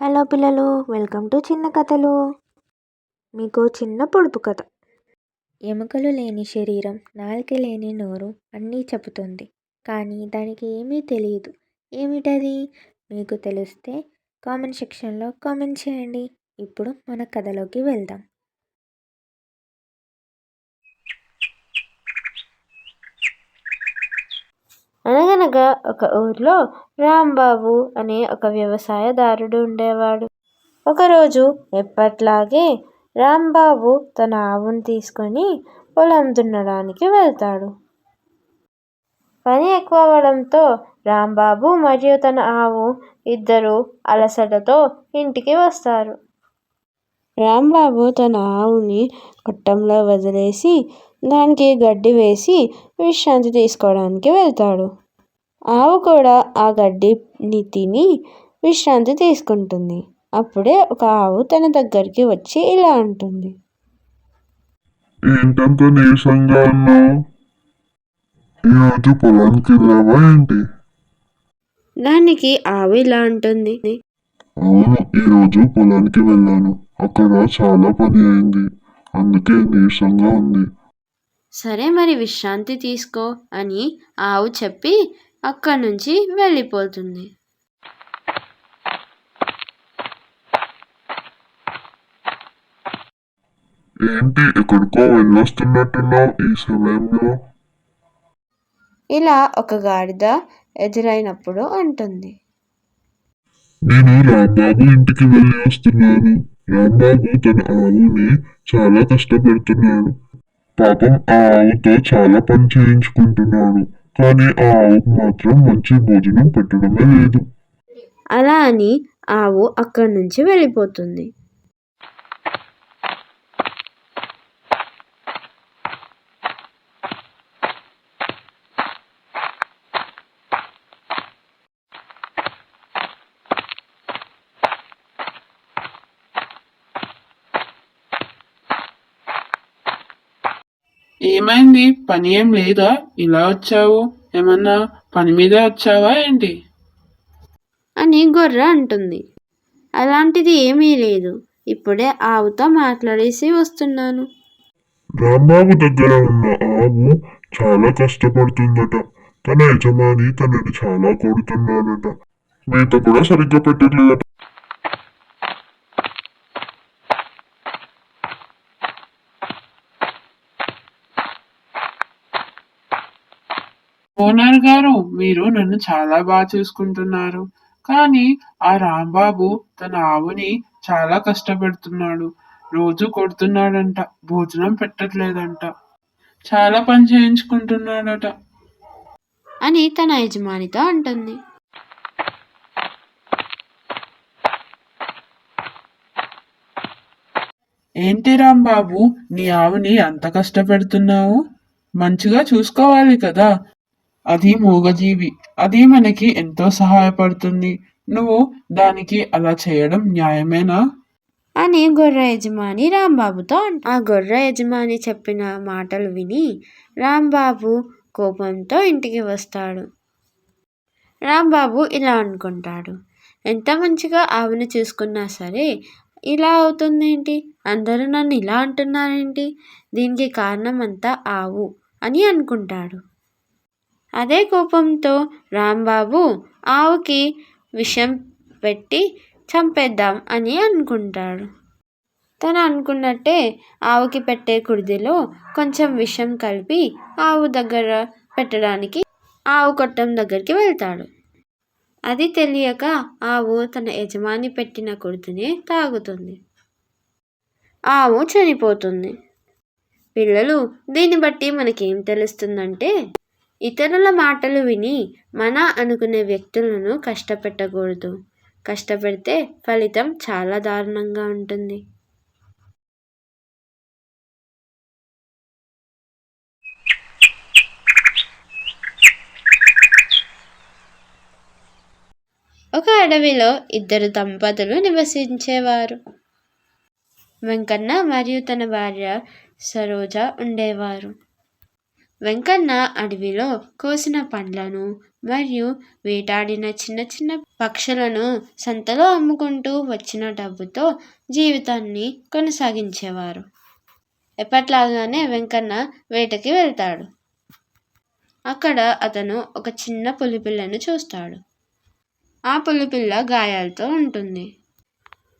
Hello పిల్లలు, welcome to చిన్న కథలు. మీకు చిన్న పొడుపు కథ. ఎముకలు లేని శరీరం, నాలుక లేని నోరు అన్నీ చెబుతుంది, కానీ దానికి ఏమీ తెలియదు. ఏమిటది? మీకు తెలిస్తే కామెంట్ సెక్షన్లో కామెంట్ చేయండి. ఇప్పుడు మన కథలోకి వెళ్దాం. అనగనగా ఒక ఊర్లో రాంబాబు అనే ఒక వ్యవసాయదారుడు ఉండేవాడు. ఒకరోజు ఎప్పట్లాగే రాంబాబు తన ఆవును తీసుకొని పొలం దున్నడానికి వెళ్తాడు. పని ఎక్కువ అవ్వడంతో రాంబాబు మరియు తన ఆవు ఇద్దరు అలసటతో ఇంటికి వస్తారు. రాంబాబు తన ఆవుని కొట్టంలో వదిలేసి దానికి గడ్డి వేసి విశ్రాంతి తీసుకోవడానికి వెళ్తాడు. ఆవు కూడా ఆ గడ్డిని తిని విశ్రాంతి తీసుకుంటుంది. అప్పుడే ఒక ఆవు తన దగ్గరికి వచ్చి ఇలా అంటుంది. ఏంటంత నీరసంగా ఉన్నావు? ఈరోజు పొలానికి వెళ్ళావా ఏంటి? దానికి ఆవు ఇలా అంటుంది. అవును, ఈరోజు పొలానికి వెళ్ళాను. అక్కడ చాలా పని అయింది, అందుకే నీరసంగా ఉంది. సరే, మరి విశ్రాంతి తీసుకో అని ఆవు చెప్పి అక్కడి నుంచి వెళ్ళిపోతుంది. ఏంటి ఎక్కడికో వెళ్ళొస్తున్నట్టున్నావు ఈ సమయంలో? ఇలా ఒక గాడిద ఎదురైనప్పుడు అంటుంది. నేను రాంబాబు ఇంటికి వెళ్ళి వస్తున్నాను. రాంబాబు తన ఆవుని చాలా కష్టపెడుతున్నాడు. పాపం ఆ ఆవుతో చాలా పని చేయించుకుంటున్నాడు, కానీ ఆ ఆవుకు మాత్రం మంచి భోజనం పెట్టడమే లేదు. అలా అని ఆవు అక్కడి నుంచి వెళ్ళిపోతుంది. ఏమైంది? పని ఏం లేదా? ఇలా వచ్చావు? ఏమన్నా పని మీద వచ్చావా ఏంటి? అని గొర్రె అంటుంది. అలాంటిది ఏమీ లేదు, ఇప్పుడే ఆవుతో మాట్లాడేసి వస్తున్నాను. రాంబాబు దగ్గర ఉన్న ఆవు చాలా కష్టపడుతుందట. తన యజమాని తనని చాలా కొడుతున్నాడట. మేత కూడా సరిగ్గా పెట్టట్లేదట. ఓనర్ గారు, మీరు నన్ను చాలా బాగా చూసుకుంటున్నారు, కానీ ఆ రాంబాబు తన ఆవుని చాలా కష్టపెడుతున్నాడు. రోజు కొడుతున్నాడంట, భోజనం పెట్టట్లేదంట, చాలా పని చేయించుకుంటున్నాడట అని తన యజమానితో అంటుంది. ఏంటి రాంబాబు, నీ ఆవుని అంత కష్టపెడుతున్నావు? మంచిగా చూసుకోవాలి కదా. అది మూగజీవి, అది మనకి ఎంతో సహాయపడుతుంది. నువ్వు దానికి అలా చేయడం న్యాయమేనా? అని గొర్రె యజమాని రాంబాబుతో ఆ గొర్రె యజమాని చెప్పిన మాటలు విని రాంబాబు కోపంతో ఇంటికి వస్తాడు. రాంబాబు ఇలా అనుకుంటాడు, ఎంత మంచిగా ఆవుని చూసుకున్నా సరే ఇలా అవుతుందేంటి? అందరూ నన్ను ఇలా అంటున్నారేంటి? దీనికి కారణం అంతా ఆవు అని అనుకుంటాడు. అదే కోపంతో రాంబాబు ఆవుకి విషం పెట్టి చంపేద్దాం అని అనుకుంటాడు. తను అనుకున్నట్టే ఆవుకి పెట్టే కుడిదిలో కొంచెం విషం కలిపి ఆవు దగ్గర పెట్టడానికి ఆవు కొట్టం దగ్గరికి వెళ్తాడు. అది తెలియక ఆవు తన యజమాని పెట్టిన కుడితినే తాగుతుంది. ఆవు చనిపోతుంది. పిల్లలు, దీన్ని బట్టి మనకేం తెలుస్తుందంటే, ఇతరుల మాటలు విని మన అనుకునే వ్యక్తులను కష్టపెట్టకూడదు. కష్టపెడితే ఫలితం చాలా దారుణంగా ఉంటుంది. ఒక అడవిలో ఇద్దరు దంపతులు నివసించేవారు. వెంకన్న మరియు తన భార్య సరోజ ఉండేవారు. వెంకన్న అడవిలో కోసిన పండ్లను మరియు వేటాడిన చిన్న చిన్న పక్షులను సంతలో అమ్ముకుంటూ వచ్చిన డబ్బుతో జీవితాన్ని కొనసాగించేవారు. ఎప్పట్లాగానే వెంకన్న వేటకి వెళ్తాడు. అక్కడ అతను ఒక చిన్న పులిపిల్లను చూస్తాడు. ఆ పులిపిల్ల గాయాలతో ఉంటుంది.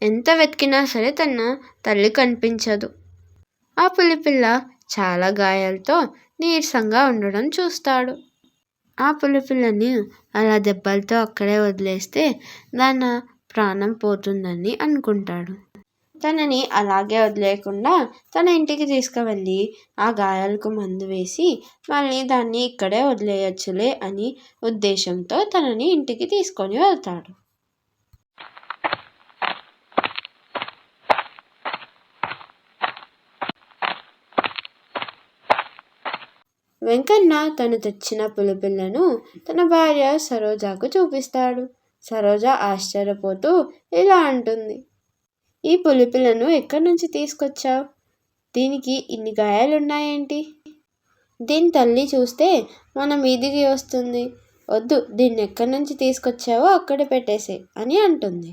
ఎంత వెతికినా సరే తన తల్లి కనిపించదు. ఆ పులిపిల్ల చాలా గాయాలతో నీరసంగా ఉండడం చూస్తాడు. ఆ పులిపిల్లని అలా దెబ్బలతో అక్కడే వదిలేస్తే దాని ప్రాణం పోతుందని అనుకుంటాడు. తనని అలాగే వదిలేయకుండా తన ఇంటికి తీసుకువెళ్ళి ఆ గాయాలకు మందు వేసి మళ్ళీ దాన్ని ఇక్కడే వదిలేయచ్చులే అని ఉద్దేశంతో తనని ఇంటికి తీసుకొని వెళ్తాడు. వెంకన్న తను తెచ్చిన పులిపిల్లను తన భార్య సరోజాకు చూపిస్తాడు. సరోజ ఆశ్చర్యపోతూ ఇలా అంటుంది, ఈ పులిపిల్లను ఎక్కడి నుంచి తీసుకొచ్చావు? దీనికి ఇన్ని గాయాలున్నాయేంటి? దీని తల్లి చూస్తే మన మీదికి వస్తుంది. వద్దు, దీన్ని ఎక్కడి నుంచి తీసుకొచ్చావో అక్కడ పెట్టేసే అని అంటుంది.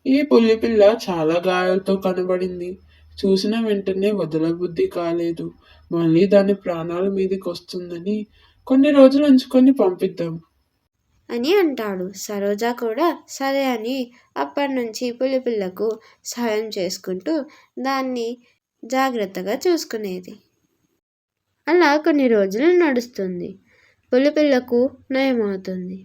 ఈ పులిపిల్ల చాలా గాయాలతో కనబడింది. చూసిన వెంటనే వదలబుద్ధి కాలేదు. మళ్ళీ దాని ప్రాణాల మీదకి వస్తుందని కొన్ని రోజులు ఉంచుకొని పంపిద్దాం అని అంటాడు. సరోజ కూడా సరే అని అప్పటి నుంచి పులిపిల్లకు సహాయం చేసుకుంటూ దాన్ని జాగ్రత్తగా చూసుకునేది. అలా కొన్ని రోజులు నడుస్తుంది. పులిపిల్లకు నయమవుతుంది.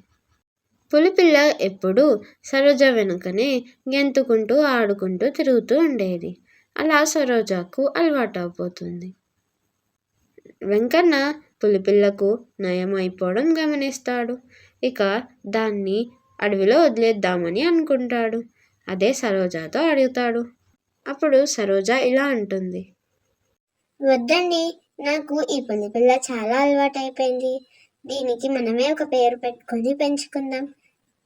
పులిపిల్ల ఎప్పుడూ సరోజ వెనుకనే గెంతుకుంటూ ఆడుకుంటూ తిరుగుతూ ఉండేది. అలా సరోజకు అలవాటు అయిపోతుంది. వెంకన్న పులిపిల్లకు నయం అయిపోవడం గమనిస్తాడు. ఇక దాన్ని అడవిలో వదిలేద్దామని అనుకుంటాడు. అదే సరోజతో అడుగుతాడు. అప్పుడు సరోజ ఇలా అంటుంది, వద్దండి, నాకు ఈ పులిపిల్ల చాలా అలవాటు అయిపోయింది. దీనికి మనమే ఒక పేరు పెట్టుకొని పెంచుకుందాం.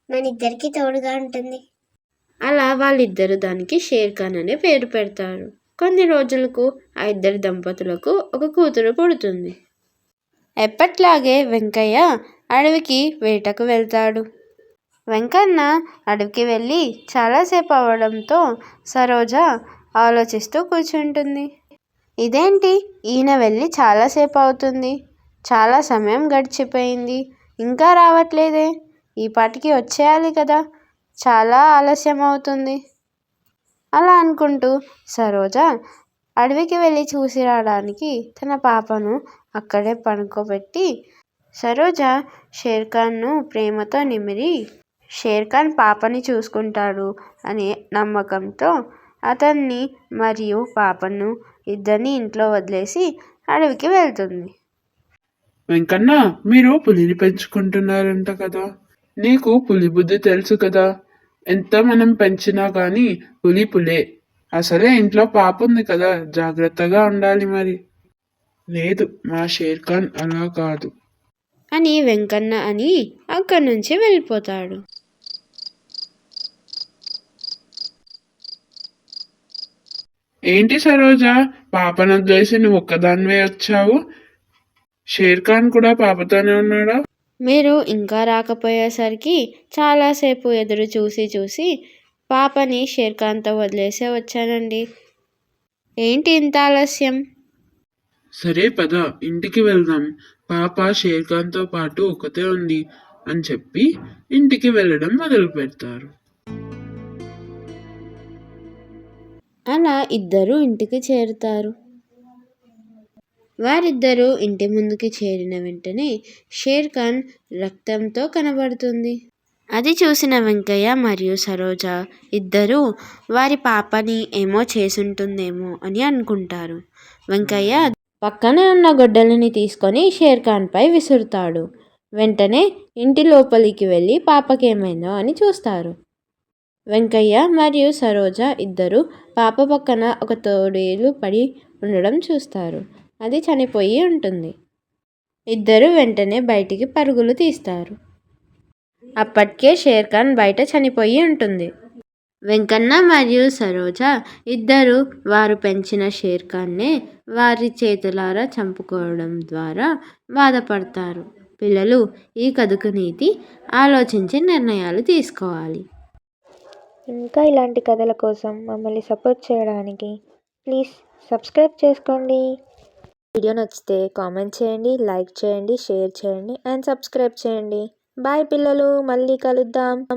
మన ఇద్దరికి తోడుగా ఉంటుంది. అలా వాళ్ళిద్దరు దానికి షేర్ ఖాన్ అనే పేరు పెడతారు. కొన్ని రోజులకు ఆ ఇద్దరు దంపతులకు ఒక కూతురు పుడుతుంది. ఎప్పట్లాగే వెంకయ్య అడవికి వేటకు వెళ్తాడు. వెంకన్న అడవికి వెళ్ళి చాలాసేపు అవ్వడంతో సరోజ ఆలోచిస్తూ కూర్చుంటుంది. ఇదేంటి, ఈయన వెళ్ళి చాలాసేపు అవుతుంది, చాలా సమయం గడిచిపోయింది, ఇంకా రావట్లేదే, ఈ పాటికి వచ్చేయాలి కదా, చాలా ఆలస్యం అవుతుంది అలా అనుకుంటూ సరోజ అడవికి వెళ్ళి చూసి రావడానికి తన పాపను అక్కడే పడుకోబెట్టి సరోజ షేర్ఖాన్ను ప్రేమతో నిమిరి షేర్ఖాన్ పాపని చూసుకుంటాడు అనే నమ్మకంతో అతన్ని మరియు పాపను ఇద్దరిని ఇంట్లో వదిలేసి అడవికి వెళ్తుంది. వెంకన్న, మీరు పులిని పెంచుకుంటున్నారంట కదా, నీకు పులి బుద్ధి తెలుసు కదా. ఎంత మనం పెంచినా కానీ పులి పులే. అసలే ఇంట్లో పాప ఉంది కదా, జాగ్రత్తగా ఉండాలి మరి. లేదు, మా షేర్ఖాన్ అలా కాదు అని వెంకన్న అని అక్కడి నుంచి వెళ్ళిపోతాడు. ఏంటి సరోజ, పాపను వదిలేసి నువ్వు ఒక్కదానివే వచ్చావు? షేర్ఖాన్ కూడా పాపతోనే ఉన్నాడా? మీరు ఇంకా రాకపోయేసరికి చాలాసేపు ఎదురు చూసి పాపని షేర్ఖాన్తో వదిలేసే వచ్చానండి. ఏంటి ఇంత ఆలస్యం? సరే పద, ఇంటికి వెళ్దాం. పాప షేర్ఖాన్తో పాటు ఒకతే ఉంది అని చెప్పి ఇంటికి వెళ్ళడం మొదలు పెడతారు. అలా ఇద్దరు ఇంటికి చేరుతారు. వారిద్దరూ ఇంటి ముందుకి చేరిన వెంటనే షేర్ఖాన్ రక్తంతో కనబడుతుంది. అది చూసిన వెంకయ్య మరియు సరోజ ఇద్దరూ వారి పాపని ఏమో చేసుంటుందేమో అని అనుకుంటారు. వెంకయ్య పక్కనే ఉన్న గొడ్డలిని తీసుకొని షేర్ఖాన్పై విసురుతాడు. వెంటనే ఇంటి లోపలికి వెళ్ళి పాపకేమైందో అని చూస్తారు. వెంకయ్య మరియు సరోజ ఇద్దరు పాప పక్కన ఒక తోడేలు పడి ఉండడం చూస్తారు. అది చనిపోయి ఉంటుంది. ఇద్దరు వెంటనే బయటికి పరుగులు తీస్తారు. అప్పటికే షేర్ఖాన్ బయట చనిపోయి ఉంటుంది. వెంకన్న మరియు సరోజ ఇద్దరు వారు పెంచిన షేర్ఖాన్నే వారి చేతులారా చంపుకోవడం ద్వారా బాధపడతారు. పిల్లలు, ఈ కథకు నీతి ఆలోచించి నిర్ణయాలు తీసుకోవాలి. ఇంకా ఇలాంటి కథల కోసం మమ్మల్ని సపోర్ట్ చేయడానికి ప్లీజ్ సబ్స్క్రైబ్ చేసుకోండి. వీడియో నచ్చితే కామెంట్ చేయండి, లైక్ చేయండి, షేర్ చేయండి అండ్ సబ్స్క్రైబ్ చేయండి. బాయ్ పిల్లలు, మళ్ళీ కలుద్దాం.